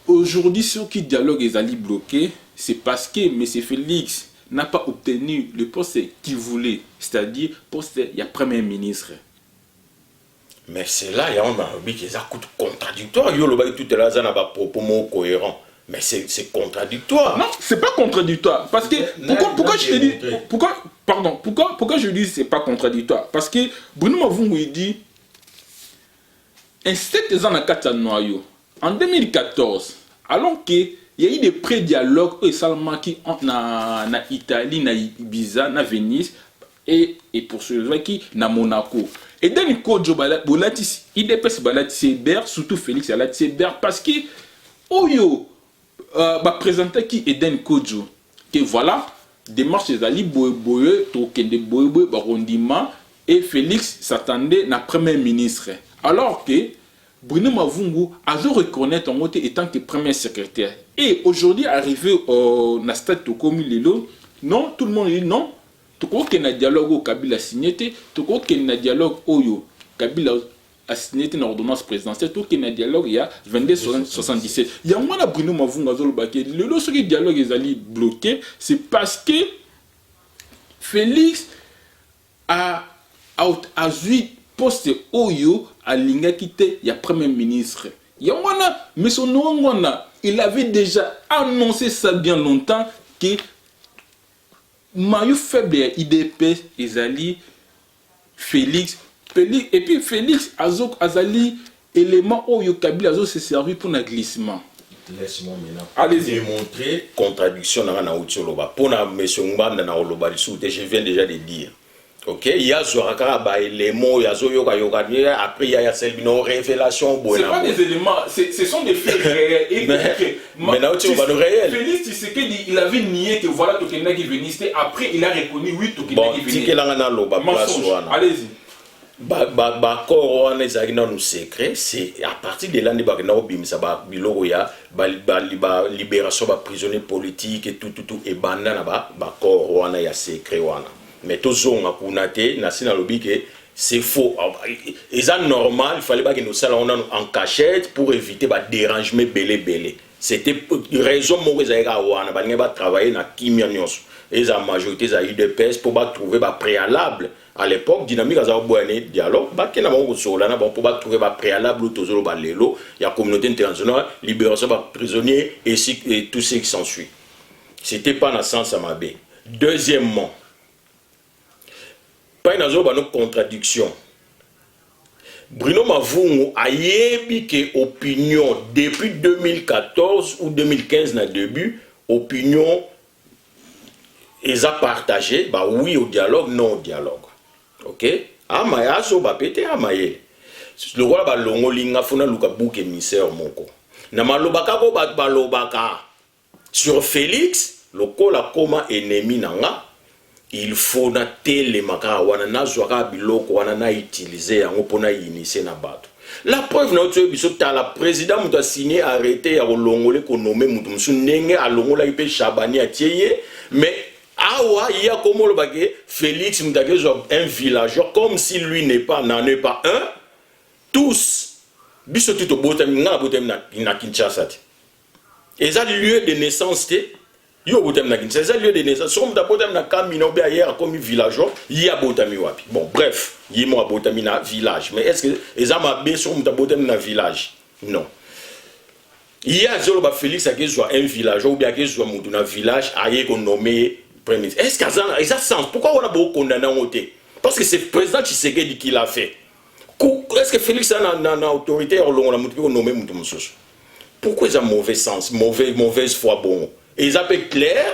aujourd'hui, ceux qui dialoguent et allaient bloquer, c'est parce que M. Félix n'a pas obtenu le poste qu'il voulait, c'est-à-dire le poste de Premier ministre. Mais c'est là, il y a un qui est contradictoire. Il y a tout à l'heure, propos cohérents. Mais c'est contradictoire. Non, c'est pas contradictoire. Parce que pourquoi je te dis pourquoi je dis c'est pas contradictoire? Parce que Bruno Mavungu il dit un 7 ans na kata noyau en 2014 alors que il y a eu des pré-dialogues et seulement qui na Italie, na Ibiza, na Venise et pour ceux qui na Monaco. Et dans le code Bolatis, il dépasse Balatis surtout Félix Balatis parce que Oyo présenter qui Eden Kojo que voilà démarche des Ali Boye Tokende Boye Barondima et Félix s'attendait na premier ministre alors que Bruno Mavungu a dû reconnaître en côté étant que premier secrétaire et aujourd'hui arrivé au stade Tokomi Lelo non tout le monde dit non Toko que na dialogue au Kabila signé Toko que na dialogue Oyo Kabila a signé une ordonnance présidentielle, tout qu'il y a un dialogue, il y a 2277. Il y a un Bruno Mavungu Azolobaki. Le dialogue est allé bloqué, c'est parce que Félix a eu poste Oyo à l'ingakité, il y a Premier ministre. Il y a un mais son nom, il avait déjà annoncé ça bien longtemps que Mayu faible IDP, Ezali, Félix. Et puis Félix Azali, élément où Kabila Azo s'est servi pour un glissement. Laisse-moi maintenant démontrer contradiction dans la Outioloba. Pour la mission Mbanda na Oloba, je viens déjà de dire. Ok, il y a Zorakara, éléments, il y a Zoyoka Yoka, après il y a Selbino, révélation. Ce pas des éléments, ce sont des faits réels. Mais là, tu vas le réel. Félix Tshisekedi, il avait nié que voilà Tokenda qui venait, après il a reconnu oui Tokenda qui venait. Allez-y. Bakoro wana ezaki nanu secret c'est à partir de là ndeba na obimisa ba biloko ya libération ba prisonniers politiques et tout et banda na bakoro wana ya secret wana mais tozonga kuna te na sina lobi que c'est faux et ça normal il fallait pas que nous sala en cachette pour éviter ba dérangement belé c'était raison moko ezaka wana ba ngeba travailler na kimia nyonso et la majorité za UDPS pour ba trouver ba préalable. À l'époque, dynamique a un dialogue, il y a trouver un préalable, il y a la communauté internationale, libération des prisonniers et tout ce qui s'ensuit. Ce n'était pas dans le sens à ma baie. Deuxièmement, pas une contradiction. Bruno Mavungu a eu une opinion depuis 2014 ou 2015 dans le début, opinion ils ont partagé, bah oui au dialogue, non au dialogue. Ok? Amaya so ba pété amaye. Le roi ba longo linga funa luka bouc émissaire moko. Na malobaka ko ba balobaka sur Félix, le kola koma ennemi nanga, il faut na tele maka wana na zwaka biloko wana na utiliser yango pona initier na bato. La preuve na oto biso ta la président muta signé arrêté ya longolé ko nommé mutu musu ndenge a longola ipe Chabani atieye mais Awa, il y a comme le baguette, Félix Moutake, un villageois, comme si lui n'en est pas un, tous, biso tout au botem, na Kinshasa. Et ça, lieu de naissance, yo botem na Kinshasa, c'est lieu de naissance. Somme da botem na Kamina, ou bien hier, comme villageois, il y a botami wapi. Bon, bref, il y a moi botami na village. Mais est-ce que, et ça m'a bé, somme da botem na village? Non. Il y a Félix qui soit un village ou bien qui soit un village ailleurs qu'on nommé premier ministre. Est-ce que ça a sens? Pourquoi on a beaucoup condamné en côté? Parce que c'est le président Tshisekedi qui l'a fait. Est-ce que Félix a une autorité on a nommé Moutoumoussous? Pourquoi ils ont mauvais sens, mauvaise foi bon? Et ils appellent clair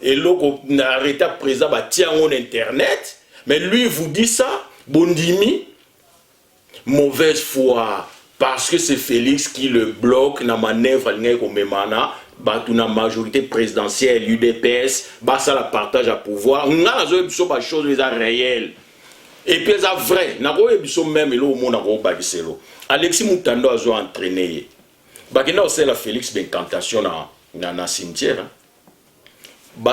et l'autre on a arrêté le président tient en internet, mais lui vous dit ça, Bondimi, mauvaise foi. Parce que c'est Félix qui le bloque dans la manœuvre la majorité présidentielle, l'UDPS, ça la partage à pouvoir. On a des choses réelles. Et puis, c'est vrai. On a des choses même, Alexis Moutando a entraîné. Il y a Félix d'incantation dans le cimetière.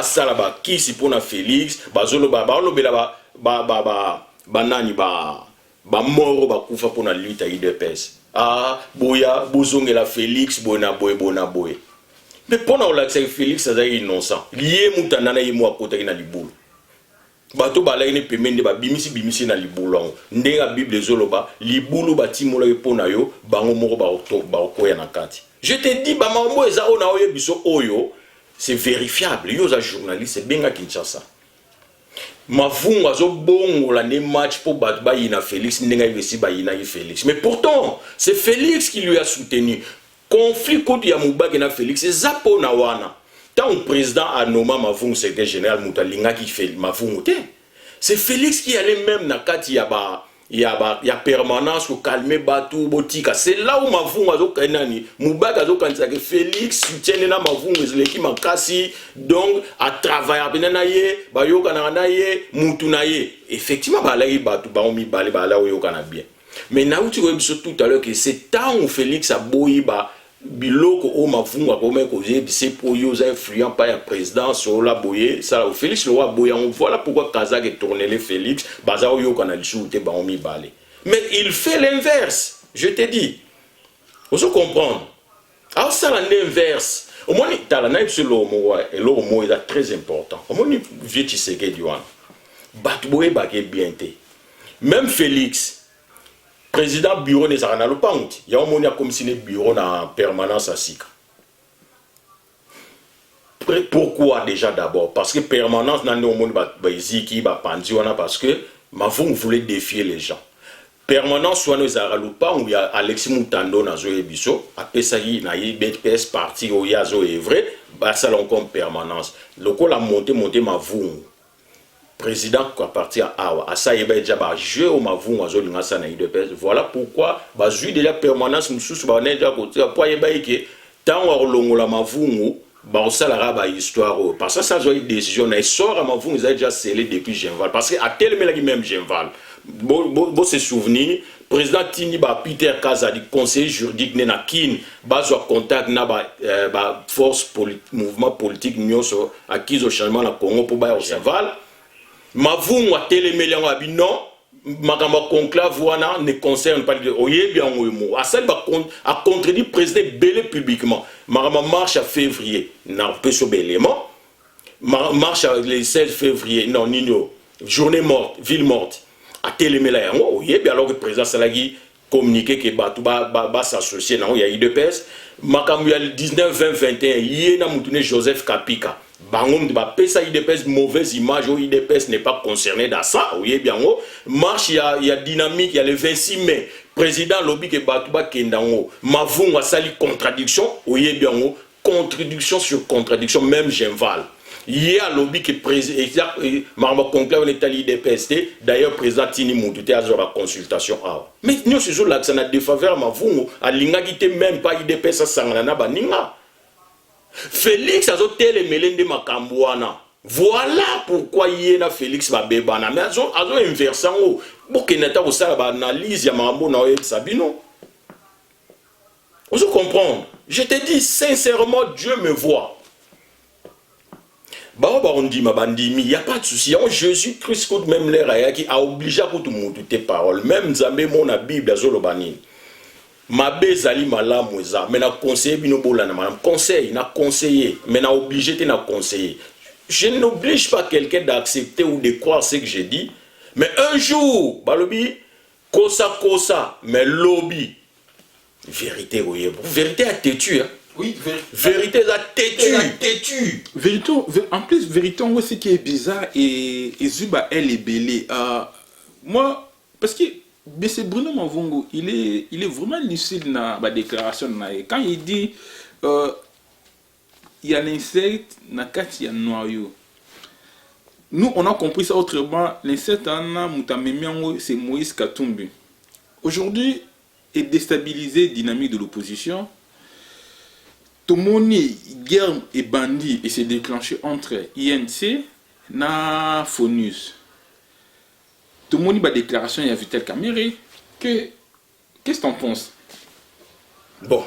Ça là qui si pour Félix, mort bakufa pour la lutte à IDPS. Ah, boya, bozongela Félix, bona boy. Mais pendant que Félix est innocent, lié moutana na yemo à côté na libulu. Bato bala ine pemende ba bimisi na libulu. Ndenga Bible zoloba, libulu batimola pona yo, bango moko ba okoya na kati. Je te dis ba mambo ezao na oyo biso oyo, c'est vérifiable. Yo za journaliste benga Kinshasa. Mavungu azo bongo la ne match pour battre Félix n'enga yesi bayina Félix. Mais pourtant, c'est Félix qui lui a soutenu. Conflit contre Yamoubak et Félix, c'est Zapo Nawana. Tant le président a nommé Mavungu secrétaire général Moutalinga qui fait Mavungu. C'est Félix qui allait même na kati il y a permanence pour calmer Batou Botika. C'est là où Mavungu azo kanani Moubak azo kanisa que Félix soutient na Mavungu qui makasi donc à travailler benaye bayo kana ye mutunaye. Effectivement ba là Batou ba on mi balé ba là yo kana bien. Mais na uti ko tout à l'heure que c'est tant où Félix a boyiba biloko o Mavungu a comme causé c'est pour yo influent par le président sur la boye ça au Félix le roi boya on voilà pourquoi Kazak est tourné les Félix bazao yo kana lisouté ba on mi balé. Mais il fait l'inverse, je te dis. Vous comprenez? Alors ça l'inverse. Au moins dans la naïf sur l'homo et l'homo est très important. Au moins vieux Tshisekedi wan. Batboye bagé bien té. Même Félix président bureau des Aranalo Paunti. Il y a un monde comme si le bureau en permanence à Sika. Pourquoi déjà d'abord? Parce que permanence dans le monde Ziki, Pandiwana, parce que Mavungu voulait défier les gens. Permanence soit nos Aralupa, où il y a Alexis Moutando dans Zoé Bisso, après ça il y a BTS parti au Yazo est vrai, ça l'on comme permanence. Le coup la monté Mavungu. Président qui appartient à Awa, à ça il y a déjà un jeu au Mavungu, voilà pourquoi bah j'ai déjà permanence nous bah on est déjà côté pour y avoir que tant on longo la Mavungu bah ça la raba histoire parce que ça j'ai une décision et sort à Mavungu ils ont déjà scellé depuis Genval parce que à tel même Genval bon se souvenir président Tini ba Peter Kaza du conseiller juridique na kin ba zo contact na ba force mouvement politique nyonso acquis au changement la Congo pour ba Genval. Mavungu a télémélé en abi non, Magamba conclave wana ne concerne pas le oye bien oemo. A celle a contredit le président belé publiquement. Magamba marche à février, n'a peu sur bélément. Marche le 16 février, non Nino, journée morte, ville morte. A télémélé en oye bien alors que le président Salagi communiqué que ba s'associer non il y a IDPS. Magamba le 19 20 21 yena mutune Joseph Kapika. Bangom de pesa IDPS mauvaise image ou IDPS n'est pas concerné dans ça oui bien marche il y a dynamique il y a le 26 mai président lobby que Batouba Kendango Mavungu a sali contradiction oui bien contradiction sur contradiction même Genval il y a lobby que président Marma conclave on est à l'IDPS d'ailleurs président Tini Moutouté a la consultation mais nous ce jour là que ça n'a défaveur Mavungu a linga qui même pas IDPS à sangana baninga. Félix a zoté les mélènes de Makambouana. Voilà pourquoi il y a Félix Babébana. Mais azo inversant. Pour qu'il n'ait pas analyse, il y a Mambo Naoye Sabino. Vous comprenez? Je te dis sincèrement, Dieu me voit. on dit ma bandimi, il n'y a pas de souci. Jésus-Christ, même l'air qui a obligé à tout le monde tes paroles. Même Zambé, mon Bible, à Zolobanin. Ma bezali malamouza, mais na conseillé binobola na madame. Conseil, na conseillé, mais na obligé de na conseiller. Je n'oblige pas quelqu'un d'accepter ou de croire ce que j'ai dit. Mais un jour, balobi, kosa, mais lobby. Vérité, oui. Vérité a têtu, hein. Oui, vérité a têtu. Vérité, en plus, vérité, on voit ce qui est bizarre et Zuba, elle est belée. Moi, parce que c'est Bruno Mavongo, il est vraiment lucide dans la déclaration. Quand il dit il y a l'insecte, il y a un noyau. Nous, on a compris ça autrement. L'insecte, c'est Moïse Katumbi. Aujourd'hui, est déstabilisé la dynamique de l'opposition. Tout le monde, guerre et bandit, et s'est déclenché entre INC et FONUS. Tout le monde, il y a déclaration, il y a Vital Kamere. Qu'est-ce que tu en penses? Bon,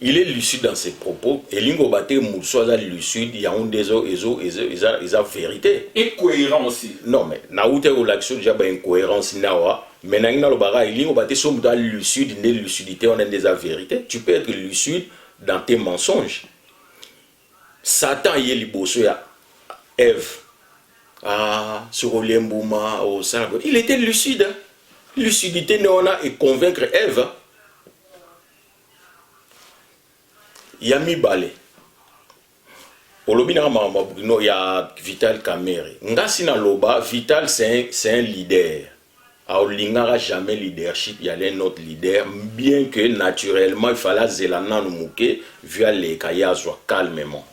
il est lucide dans ses propos. Et l'ingobate Moussoa est lucide, il y a un des autres, ils ont vérité. Et cohérent aussi. Non, mais naoute ou l'action déjà une incohérence nawa. Mais l'ingobate est lucide, une lucidité, on a des vérités. Tu peux être lucide dans tes mensonges. Satan y est liboso ya Ève. Sur Olembouma, au Sargo. Il était lucide. Lucidité néona et convaincre Ève. Yami Balé. Olobina il y a Vital Kamere. Ngasina Loba, Vital c'est un leader. Aolingara jamais leadership, il y a un autre leader, bien que naturellement il fallait Zelana nous mouquer via les Kayazwa calmement.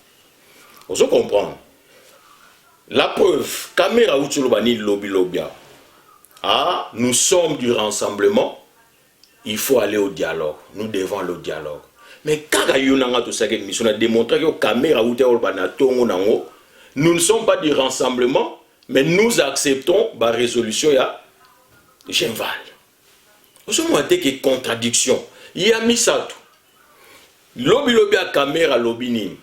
Vous comprenez? La preuve, Kamera Outulobani lobby lobia. Nous sommes du rassemblement, il faut aller au dialogue. Nous devons aller au dialogue. Mais quand on a démontré que Kamera nous ne sommes pas du rassemblement, mais nous acceptons la résolution ya Genval. Vous avez que contradiction. Il y a mis ça tout. Lobby à Kamera lobby.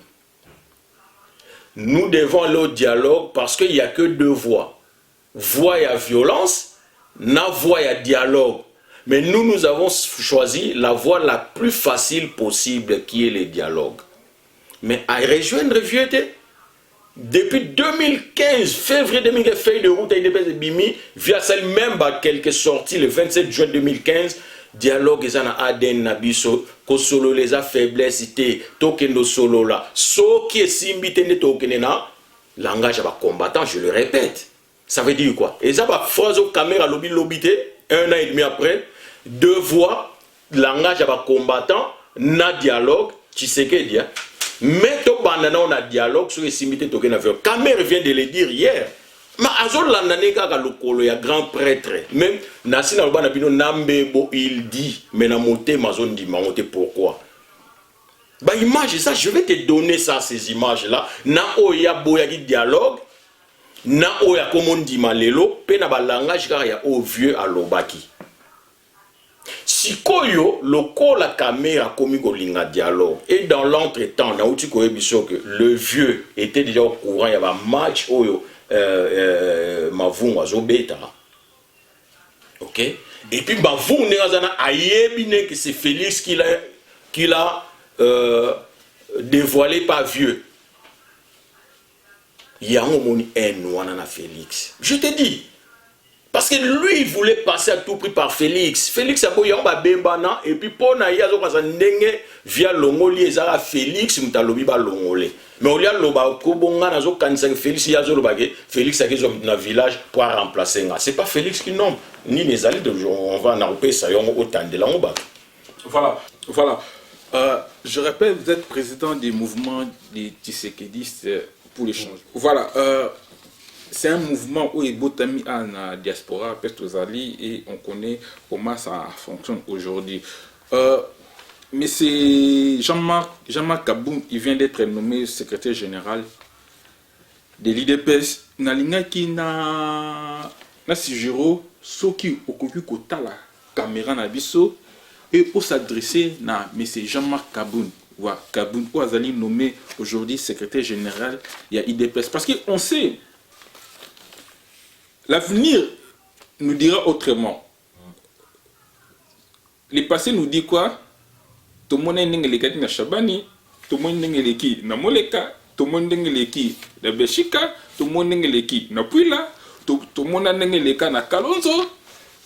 Nous devons aller au dialogue parce qu'il n'y a que deux voies. Voie et violence, na voie et dialogue. Mais nous avons choisi la voie la plus facile possible qui est le dialogue. Mais à rejoindre Vieuté, depuis 2015, février 2015, feuille de route à Bimi, via celle-même, quelques sorties, le 27 juin 2015, dialogue et Aden Nabiso, ko solo les faiblesses, tokendo solo là. So qui est simbité ne tokenena, langage à combattant, je le répète. Ça veut dire quoi? Et ça va phrase au caméra lobité, un an et demi après, deux voix, langage à combattant, na dialogue, tu sais que dire. Mais to bandana on a dialogue sur les simbité tokena. Caméra vient de le dire hier. Mais azol landane kaka lokolo ya grand prêtre même nasi na lobana bino nambebo il dit mais na moté mazon dit mamoté pourquoi bah image ça je vais te donner ça ces images là na oya boya ki dialogue na oya comme dit malelo pe na ba langage kaka ya au vieux alobaki sikoyo loko la caméra komi kolinga dialogue et dans l'entretemps na uti ko ebiso que le vieux était déjà au courant il y avait un match oyo Mavung azobeta. Ok? Et puis Mavung nezana ayebine que c'est Félix qui l'a dévoilé par vieux. Il y a un moment en Félix. Je te dis. Parce que lui, il voulait passer à tout prix par Félix. Félix a beau yamba bembana et puis pour na yazo kwa ndenge via longoli ezara Félix mutalobi ba longolé. Mais au lieu loba ko bonga nazo kanisa Félix yazo lobage Félix a kezo na village pour remplacer nga. C'est pas Félix qui nomme ni les alliés de on va na repé ça yon autant de la ngoba. Voilà. Je rappelle, vous êtes président du mouvement des Tshisekidistes pour l'échange. Voilà. C'est un mouvement où il botami en diaspora, Pestozali, et on connaît comment ça fonctionne aujourd'hui. Mais c'est Jean-Marc Kaboum, il vient d'être nommé secrétaire général de l'IDPS. Nalinga qui na sigiro, soki okoki kota la caméra na biso et pour s'adresser na M. Jean-Marc Kaboum. wa Kaboun ou Azali nommé aujourd'hui secrétaire général il y a IDPS parce qu'on sait l'avenir nous dira autrement. Le passé nous dit quoi? Tout le monde est né na Chabani, tout le monde est né na Moleka, tout le monde est né na Beshika, tout le monde est né na Puila, tout le monde est né na Kalonzo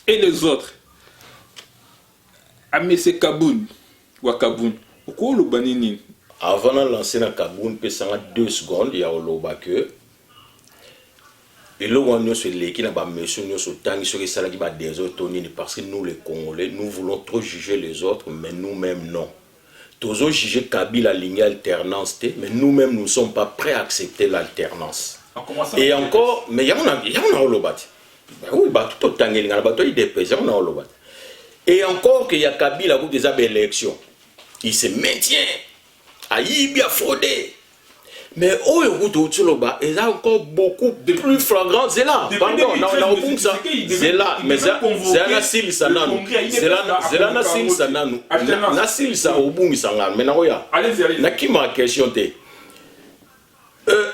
et les autres. Amese Kaboun ou Kaboun, pourquoi le banini? Avant de lancer na Kaboun, il y a 2 secondes, il y a Oloba que. Et là, on a sur l'équipe, on a monsieur, nous sur tangi sur les salariés, bah des autres parce que nous les Congolais, nous voulons trop juger les autres, mais nous-mêmes non. Tous autres juger Kabila ligne alternance, mais nous-mêmes nous ne sommes pas prêts à accepter l'alternance. Et encore, mais il y a un holobat. Oui, bah tout autant il y a un bateau IDPS, il y a un holobat. Et encore qu'il y a Kabila pour des élections, il se maintient, à Yibia fraudé. Mais oh, il y a encore beaucoup plus flagrant. C'est là. Pardon, c'est là. Mais c'est un asile, ça n'a nous. C'est là, Nassil, ça n'a nous. Nassil, ça au bout, ça n'a. Mais allez-y. N'a qui m'a questionné.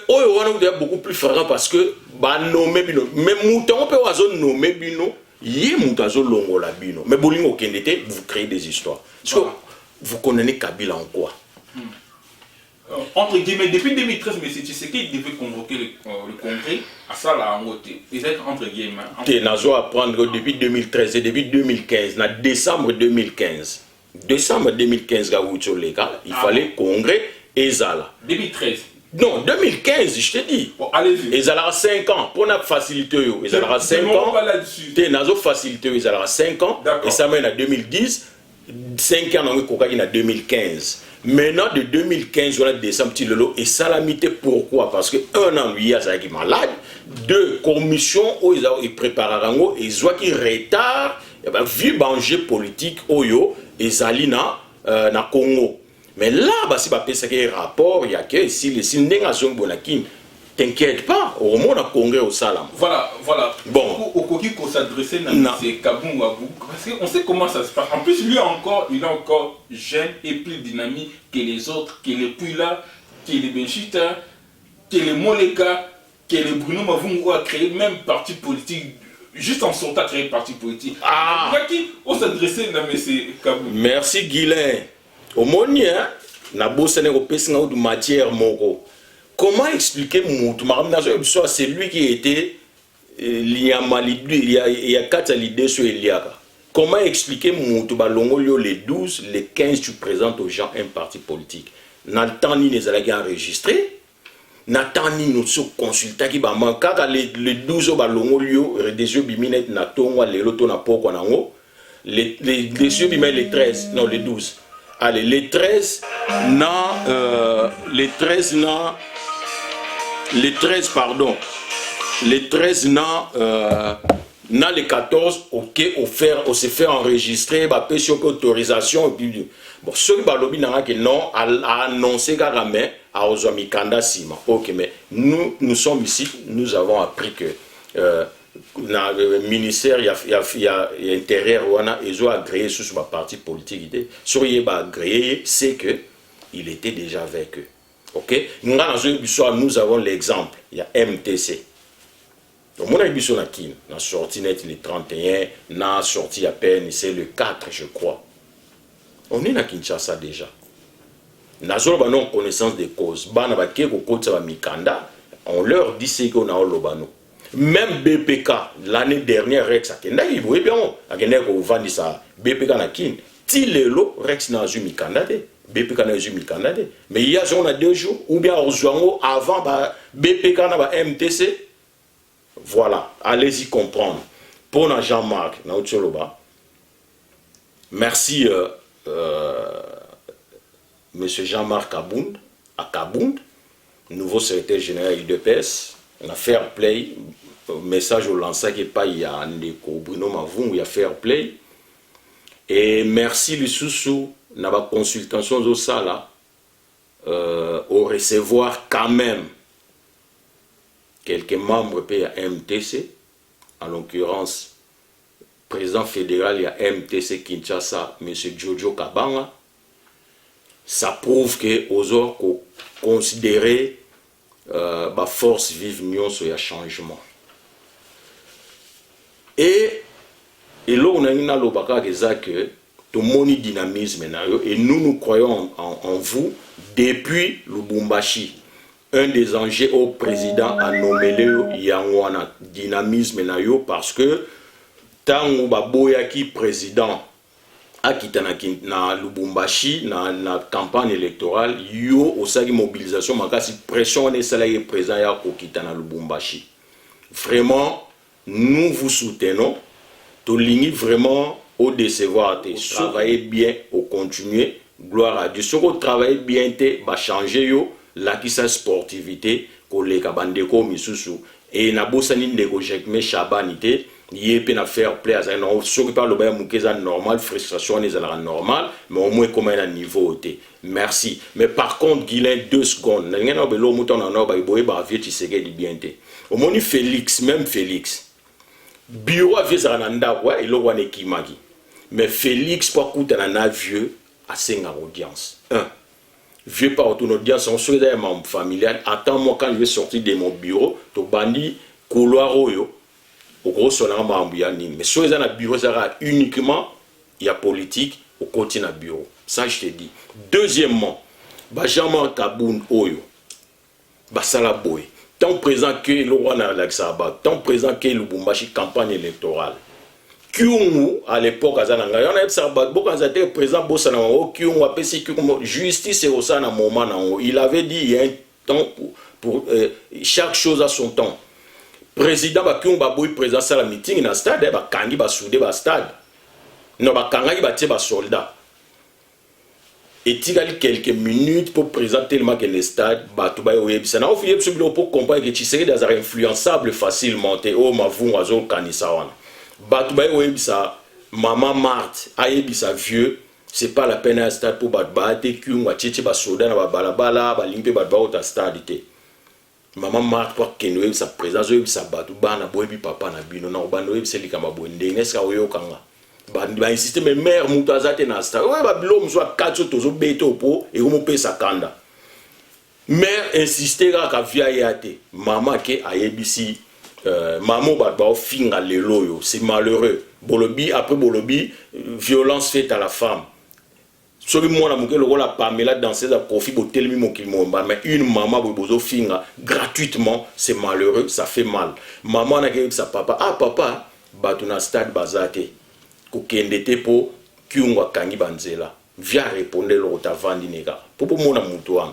Oh, il y a beaucoup plus flagrant parce que, bah, nommé Bino. Mais mouton, on peut avoir nommé Bino. Il y a mouton, longo la Bino. Mais Bolingo Kendete, vous créez des histoires. Parce que vous connaissez Kabila en quoi? Entre guillemets, depuis 2013, M. Tshisekedi devait convoquer le congrès à ça là en côté. Entre guillemets. Tu as apprendre depuis 2013 et depuis 2015, en décembre 2015. Décembre 2015, il fallait congrès et Zala. 2013. Non, 2015, je te dis. Bon, allez-y. Ils auront 5 ans. Pour la facilité, ils auront 5 ans. Tu as facilité, ils auront 5 ans. Et ça mène à 2010. 5 ans, on a 2015. Maintenant, de 2015 jusqu'à décembre, et ça l'a mis pourquoi? Parce que 1 an, lui, il y a qui malade. 2, commission, où ils préparent, ils ont qui retard, vu danger politique, Oyo, et Zalina, na Congo. Mais là, si il y a un rapport, il y a que si les signations Bonakin, t'inquiète pas, au moins, on a congrès au Salam. Voilà. Bon. Au Koki, qu'on s'adressait à Kaboun Wabou, parce qu'on sait comment ça se passe. En plus, lui, il est encore jeune et plus dynamique que les autres, que les Puila, que les Benchita, que les Moleka, que les Bruno Mavungo a créé même parti politique, juste en sortant à créer parti politique. On s'adressait à M. Kaboun. Merci, Guilain. Au Monien, na bossé au pessin de matière moko. Comment expliquer c'est lui qui était il y a 4 l'idée sur Eliaka. Comment expliquer les 12, les 15 tu présentes aux gens un parti politique? N'attend ni les allègues enregistrés, n'attend ni nos consultants qui va manquer les 12 des yeux biminet na tonga les loto na poko nango les yeux biminet les 13 non les 12. Allez, les 13 les 13 les 14 ok on se fait enregistrer bah sur autorisation et puis bon ceux qui balobi que non a annoncé carrément à Ozamikanda Sima. Ok, mais nous sommes ici, nous avons appris que le ministère il y a intérieur ils ont agréé sur ma partie politique sur il a agréé c'est que il était déjà avec eux. Ok, nous avons l'exemple, il y a MTC. Donc, mon avis sur la sortie net le 31, na sorti à peine, c'est le 4, je crois. On est à Kinshasa déjà. Nous avons connaissance des causes. On leur dit ce qu'on a au Lobano. Même BPK, l'année dernière, Rex a Kenda, il voyait bien, BPK na kin, Tilelo, Rex n'a pas Mikanda. BPK n'a pas Mikanda. Mais il y a 2 jours, ou bien avant BPK n'a pas MTC. Voilà, allez-y comprendre. Pour Jean-Marc, merci Monsieur Jean-Marc Kabound, à Kabound, nouveau secrétaire général IDPS, on a fair play, message au lanceur qui n'est pas il y a Ndeko Bruno Mavung, il y a fair play. Et merci le sous na ba consultation au sala au recevoir quand même quelques membres de la MTC, en l'occurrence, président fédéral, il y a MTC Kinshasa, M. Jojo Kabanga, ça prouve que aux autres considérer la force vive mieux sur le changement. Et là, on a une alobaka que tout le monde dynamisme et nous croyons en vous depuis Lubumbashi. Un des enjeux au président a nommé le Yangwana dynamisme parce que tant que président akita na Lubumbashi na campagne électorale yo osaki mobilisation makasi pression ne sala ye président ya kokita na Lubumbashi. Vraiment nous vous soutenons, to lignes vraiment au décevoir te travailler bien au continuer gloire à Dieu. Si vous travaillez bien te ba changer yo la qui sa sportivité koleka bandeko misusu et na bosani ndeko Jacques Chabanité il peut na faire plaisir à non ceux qui parlent bien mukeza normal frustration les ala normal mais au moins comme un niveau te merci mais par contre Guilain 2 secondes na ngena belo muto na no ba boye ba vie Tshisekedi di bien te au moni Félix même Félix bureau a vieux à nanda ouais il lo wane kimaki mais Félix pas kuta na vieux à 5 audience 1 vieux par ton audience on souhaite un membre familial attends-moi quand je vais sortir de mon bureau to bandi couloir oyo au gros sonara membre yani mais souhaite un bureau ça sera uniquement il y a politique au continent bureau ça je te dis deuxièmement Benjamin Kaboun oyo basala boy tant présent que le wana l'axaba tant présent que Lubumbashi campagne électorale Kyungu à l'époque azananga on a ça beaucoup azate présent bossana o Kyungu apesi Kyungu justice et au sana moment na il avait dit il y a un temps pour chaque chose à son temps président ba Kyungu ba boy présent ça la meeting na stade ba kangi ba soudé ba stade non ba kangaki ba tie ba soldat et il y a quelques minutes pour présenter le le stade batuba oyebisa na ofiye pour comprendre que Tshisekedi est influençable facilement te o mavu azo kanisa wana Batoubaye Webisa, Maman Marthe, Ayebisa vieux, c'est pas la peine à un stade pour battre, Kyunga, Tchétché, Basoda, Balabala, Balimpe, Batba, au stade. Maman Marthe, pour Kenoué, sa présence, Webisa, Batouba, na Boebi, Papa, na Bino, na Obano, Webisa, Likamabouende, Neska, Oyokanga. Ba insister, mais mère, Moutazate, na stade. Ouais, Babylon, soit 4 tozo, Beto, Po, et Omope, Sakanda. Mère insister à via Yate, Maman, qui a Ayebisi. Maman Badbao finga le loyo, c'est malheureux. Bolobi, après Bolobi, violence faite à la femme. Celui moi la mouké le rôle à Pamela danser à Kofi Botelmi Mokilmomba, mais une maman bozo finga gratuitement, c'est malheureux, ça fait mal. Maman n'a qu'à sa papa, ah papa, batuna stade bazate, kokendete po kyungwa kangi banzela. Via répondre le rotavandi nega. Popo mona mutuam.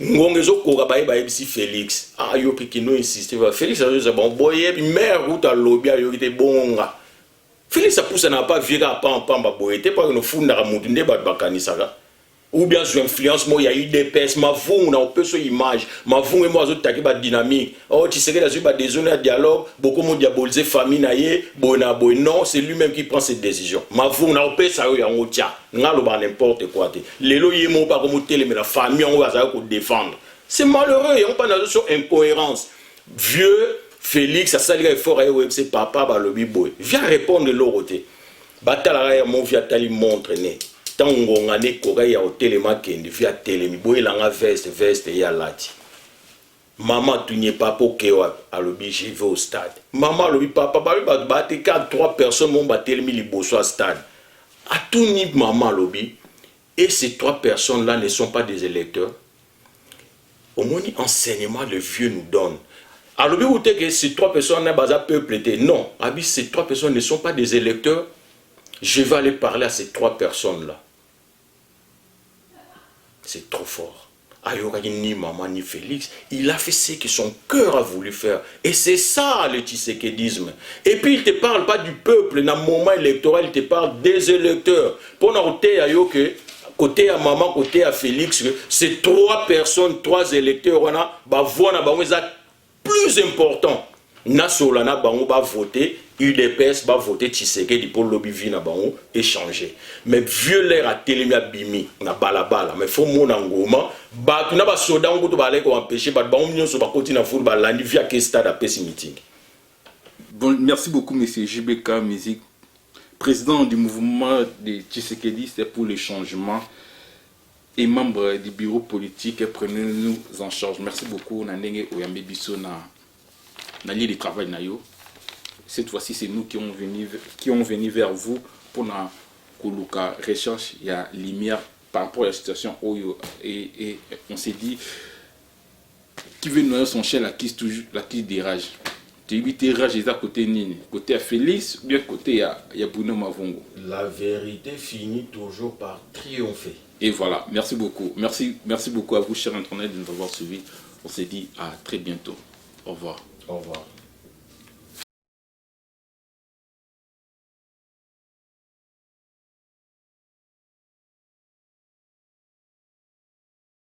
Ngongezo korabaye ba ebisi Félix ah yo pikino insiste Félix a bon boye mère route à lobby yo était bonga Félix a poussé n'a pas virer à pamba boye te pas no funda ka mutu nde ba bakanisaka ou bien sur influence moi il y a eu des pèses ma vous on peut sur image ma vous et moi autres taki ba dynamique oh tu sais que là ba désolé à dialogue beaucoup monde diaboliser famille naie bona boy non c'est lui-même qui prend cette décision ma vous on peut ça yo en tia ngalo ba n'importe quoi te lelo yemo pas comme télé mais la famille on va ça ko défendre c'est malheureux et on pas dans sur incohérence vieux Félix ça sali fort et web c'est papa ba lobby boy viens répondre l'autre batala ya mon via tali montre né tango ngane koga ya hotel makende via télé mi boy langa veste ya lati maman tu n'es pas pour que à lobby je vais au stade maman lobby papa ba te 4-3 personnes mon batel mi liboso à stade à tout niveau maman lobby et ces 3 personnes là ne sont pas des électeurs au moins enseignement le vieux nous donne à lobby où que ces 3 personnes là basa peuple non abi ces 3 personnes ne sont pas des électeurs je vais aller parler à ces 3 personnes là. C'est trop fort. Ayoka ni maman ni Félix, il a fait ce que son cœur a voulu faire. Et c'est ça le tshisekédisme. Et puis il ne te parle pas du peuple, dans le moment électoral, il te parle des électeurs. Pour noter Ayoke, côté à maman, côté à Félix, c'est 3 personnes, 3 électeurs, on a plus important. Nasolana bango va voter, UDPS va voter Tshisekedi pour lobby vina bango échanger. Mais vieux l'air à télémia bimi na balabala, mais faut mon engouement, ba tu na ba soda ngo to ba aller ko empêcher ba bango nyonso ba continuer football la via que stade à PC meeting. Bon, merci beaucoup monsieur JBK Musique, président du mouvement de Tshisekedi c'est pour le changement. et membres du bureau politique, prenez-nous en charge. Merci beaucoup. Nandenge Oyambe Bisso na lieu de travail nayo. Cette fois-ci, c'est nous qui ont venu vers vous pour la recherche. Il y a lumière par rapport à la situation et on s'est dit qui veut noyer son chien la qui des rages. Tu évites rage à côté Nini, côté à Félix ou bien côté à Bruno Mavongo. La vérité finit toujours par triompher. Et voilà, merci beaucoup. Merci beaucoup à vous, chers internautes, de nous avoir suivis. On s'est dit à très bientôt. Au revoir. Au revoir.